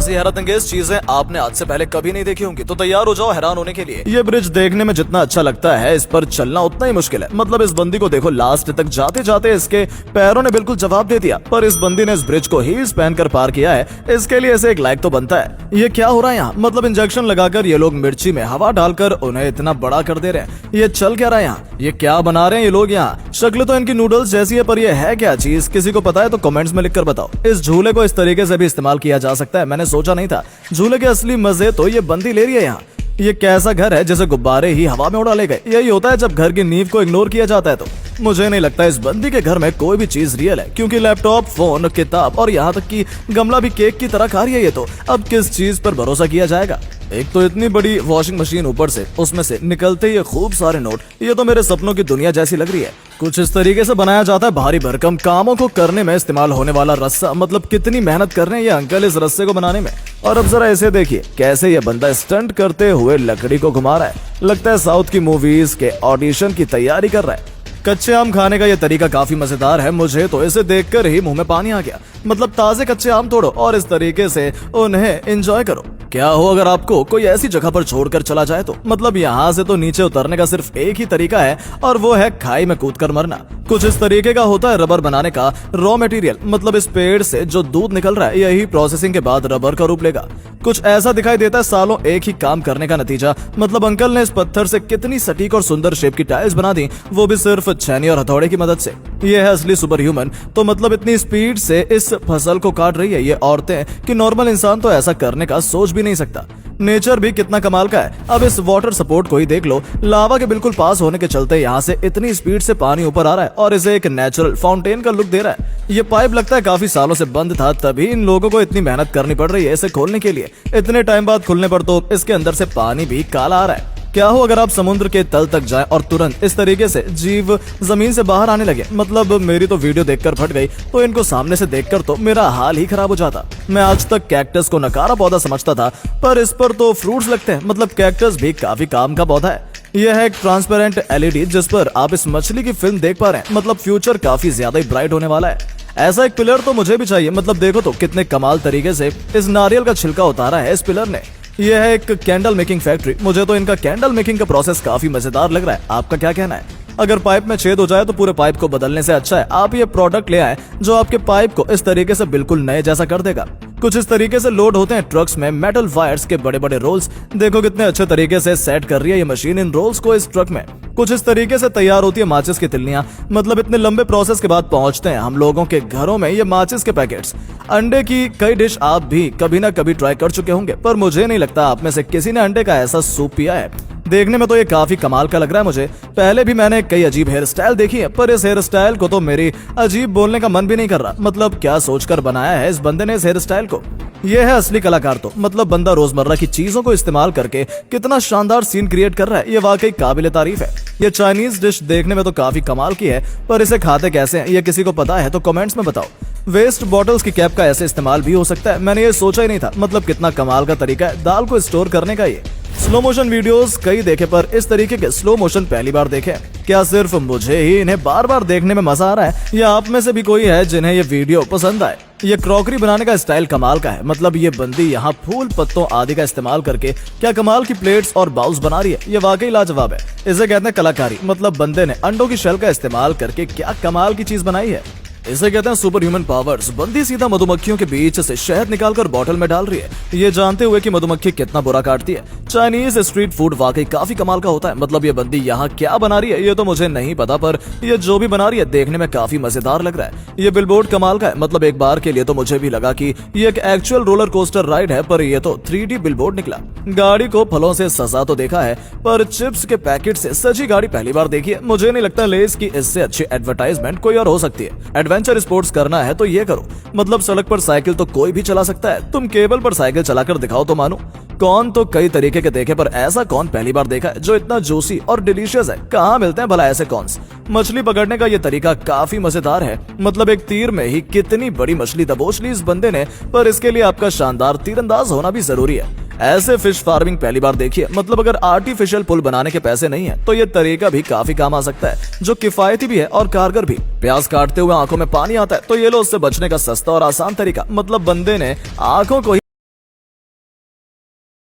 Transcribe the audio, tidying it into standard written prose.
ऐसी हैरतअंगेज चीजें आपने आज से पहले कभी नहीं देखी होंगी, तो तैयार हो जाओ हैरान होने के लिए। ये ब्रिज देखने में जितना अच्छा लगता है, इस पर चलना उतना ही मुश्किल है। मतलब इस बंदी को देखो, लास्ट तक जाते जाते इसके पैरों ने बिल्कुल जवाब दे दिया। पर इस बंदी ने इस ब्रिज को हील्स पहनकर पार किया है, इसके लिए इसे एक लाइक तो बनता है। ये क्या हो रहा है यहाँ? मतलब इंजेक्शन लगाकर ये लोग मिर्ची में हवा डालकर उन्हें इतना बड़ा कर दे रहे हैं। ये चल क्या रहा है यहाँ? ये क्या बना रहे हैं ये लोग यहाँ? शक्ल तो इनकी नूडल्स जैसी है, पर ये है क्या चीज? किसी को पता है तो कमेंट्स में लिखकर बताओ। इस झूले को इस तरीके से भी इस्तेमाल किया जा सकता है, मैंने सोचा नहीं था। झूले के असली मजे तो ये बंदी ले रही है यहाँ। ये कैसा घर है जैसे गुब्बारे ही हवा में उड़ा ले गए। यही होता है जब घर की नींव को इग्नोर किया जाता है। तो मुझे नहीं लगता इस बंदी के घर में कोई भी चीज रियल है, क्योंकि लैपटॉप, फोन, किताब और यहाँ तक कि गमला भी केक की तरह खा रही है ये। तो अब किस चीज पर भरोसा किया जाएगा? एक तो इतनी बड़ी वॉशिंग मशीन, ऊपर से उसमें से निकलते ये खूब सारे नोट। ये तो मेरे सपनों की दुनिया जैसी लग रही है। कुछ इस तरीके से बनाया जाता है भारी भरकम कामों को करने में इस्तेमाल होने वाला रस्सा। मतलब कितनी मेहनत कर रहे हैं ये अंकल इस रस्से को बनाने में। और अब जरा ऐसे देखिए कैसे ये बंदा स्टंट करते हुए लकड़ी को घुमा रहा है। लगता है साउथ की मूवीज के ऑडिशन की तैयारी कर रहा है। कच्चे आम खाने का ये तरीका काफी मजेदार है। मुझे तो इसे देखकर ही मुंह में पानी आ गया। मतलब ताजे कच्चे आम तोड़ो और इस तरीके से उन्हें एंजॉय करो। क्या हो अगर आपको कोई ऐसी जगह पर छोड़कर चला जाए तो? मतलब यहाँ से तो नीचे उतरने का सिर्फ एक ही तरीका है, और वो है खाई में कूदकर मरना। कुछ इस तरीके का होता है रबर बनाने का रॉ मटेरियल। मतलब इस पेड़ से जो दूध निकल रहा है, यही प्रोसेसिंग के बाद रबर का रूप लेगा। कुछ ऐसा दिखाई देता है सालों एक ही काम करने का नतीजा। मतलब अंकल ने इस पत्थर से कितनी सटीक और सुंदर शेप की टाइल्स बना दी, वो भी सिर्फ छेनी और हथौड़े की मदद से। ये है असली सुपर ह्यूमन। तो मतलब इतनी स्पीड से इस फसल को काट रही है ये औरतें कि नॉर्मल इंसान तो ऐसा करने का सोच भी नहीं सकता। नेचर भी कितना कमाल का है। अब इस वाटर सपोर्ट को ही देख लो। लावा के बिल्कुल पास होने के चलते यहाँ से इतनी स्पीड से पानी ऊपर आ रहा है और इसे एक नेचुरल फाउंटेन का लुक दे रहा है। ये पाइप लगता है काफी सालों से बंद था, तभी इन लोगों को इतनी मेहनत करनी पड़ रही है इसे खोलने के लिए। इतने टाइम बाद खुलने पर तो इसके अंदर से पानी भी काला आ रहा है। क्या हो अगर आप समुद्र के तल तक जाएं और तुरंत इस तरीके से जीव जमीन से बाहर आने लगे? मतलब मेरी तो वीडियो देखकर फट गई, तो इनको सामने से देखकर तो मेरा हाल ही खराब हो जाता। मैं आज तक कैक्टस को नकारा पौधा समझता था, पर इस पर तो फ्रूट्स लगते हैं। मतलब कैक्टस भी काफी काम का पौधा है। यह है एक ट्रांसपेरेंट LED जिस पर आप इस मछली की फिल्म देख पा रहे हैं। मतलब फ्यूचर काफी ज्यादा ही ब्राइट होने वाला है। ऐसा एक पिलर तो मुझे भी चाहिए। मतलब देखो तो कितने कमाल तरीके से इस नारियल का छिलका उतारा है इस पिलर ने। यह है एक कैंडल मेकिंग फैक्ट्री। मुझे तो इनका कैंडल मेकिंग का प्रोसेस काफी मजेदार लग रहा है। आपका क्या कहना है? अगर पाइप में छेद हो जाए तो पूरे पाइप को बदलने से अच्छा है आप ये प्रोडक्ट ले आए जो आपके पाइप को इस तरीके से बिल्कुल नए जैसा कर देगा। कुछ इस तरीके से लोड होते हैं ट्रक्स में मेटल वायर्स के बड़े बड़े रोल्स। देखो कितने अच्छे तरीके से सेट कर रही है ये मशीन इन रोल्स को इस ट्रक में। कुछ इस तरीके से तैयार होती है माचिस की तिल्लियां। मतलब इतने लंबे प्रोसेस के बाद पहुंचते हैं हम लोगों के घरों में ये माचिस के पैकेट्स। अंडे की कई डिश आप भी कभी ना कभी ट्राई कर चुके होंगे, पर मुझे नहीं लगता आप में से किसी ने अंडे का ऐसा सूप पिया है। देखने में तो ये काफी कमाल का लग रहा है मुझे। पहले भी मैंने कई अजीब हेयर स्टाइल देखी है, पर इस हेयर स्टाइल को तो मेरी अजीब बोलने का मन भी नहीं कर रहा। मतलब क्या सोचकर बनाया है इस बंदे ने इस हेयर स्टाइल को? ये है असली कलाकार तो। मतलब बंदा रोजमर्रा की चीजों को इस्तेमाल करके कितना शानदार सीन क्रिएट कर रहा है, ये वाकई काबिले तारीफ है। ये चाइनीज डिश देखने में तो काफी कमाल की है, पर इसे खाते कैसे हैं ये किसी को पता है तो कमेंट्स में बताओ। वेस्ट बॉटल्स की कैप का ऐसे इस्तेमाल भी हो सकता है, मैंने ये सोचा ही नहीं था। मतलब कितना कमाल का तरीका है दाल को स्टोर करने का। ये स्लो मोशन वीडियोस कई देखे, पर इस तरीके के स्लो मोशन पहली बार देखे। क्या सिर्फ मुझे ही इन्हें बार बार देखने में मजा आ रहा है, या आप में से भी कोई है जिन्हें ये वीडियो पसंद आए? ये क्रॉकरी बनाने का स्टाइल कमाल का है। मतलब ये बंदी यहाँ फूल पत्तों आदि का इस्तेमाल करके क्या कमाल की प्लेट्स और बाउल्स बना रही है। ये वाकई लाजवाब है। इसे कहते हैं कलाकारी। मतलब बंदे ने अंडों की शेल का इस्तेमाल करके क्या कमाल की चीज बनाई है। इसे कहते हैं सुपर ह्यूमन पावर्स। बंदी सीधा मधुमक्खियों के बीच से शहद निकालकर बोतल में डाल रही है, ये जानते हुए कि मधुमक्खी कितना बुरा काटती है। चाइनीज स्ट्रीट फूड वाकई काफी कमाल का होता है। मतलब ये बंदी यहाँ क्या बना रही है ये तो मुझे नहीं पता, पर ये जो भी बना रही है देखने में काफी मजेदार लग रहा है। ये बिलबोर्ड कमाल का है। मतलब एक बार के लिए तो मुझे भी लगा कि ये एक एक्चुअल रोलर कोस्टर राइड है, पर ये तो 3D बिलबोर्ड निकला। गाड़ी को फलों से सजा तो देखा है, पर चिप्स के पैकेट से सजी गाड़ी पहली बार देखी है। मुझे नहीं लगता लेस की इससे अच्छी एडवर्टाइजमेंट कोई और हो सकती है। एडवेंचर स्पोर्ट्स करना है तो ये करो। मतलब सड़क पर साइकिल तो कोई भी चला सकता है, तुम केबल पर साइकिल चलाकर दिखाओ तो मानो। कौन तो कई तरीके के देखे, पर ऐसा कौन पहली बार देखा है जो इतना जूसी और डिलीशियस है? कहाँ मिलते हैं भला ऐसे कॉर्न्स? मछली पकड़ने का ये तरीका काफी मजेदार है। मतलब एक तीर में ही कितनी बड़ी मछली दबोच ली इस बंदे ने, पर इसके लिए आपका शानदार तीरंदाज होना भी जरूरी है। ऐसे फिश फार्मिंग पहली बार देखिए। मतलब अगर आर्टिफिशियल पुल बनाने के पैसे नहीं है तो ये तरीका भी काफी काम आ सकता है, जो किफायती भी है और कारगर भी। प्याज काटते हुए आंखों में पानी आता है तो ये लो उससे बचने का सस्ता और आसान तरीका। मतलब बंदे ने आंखों को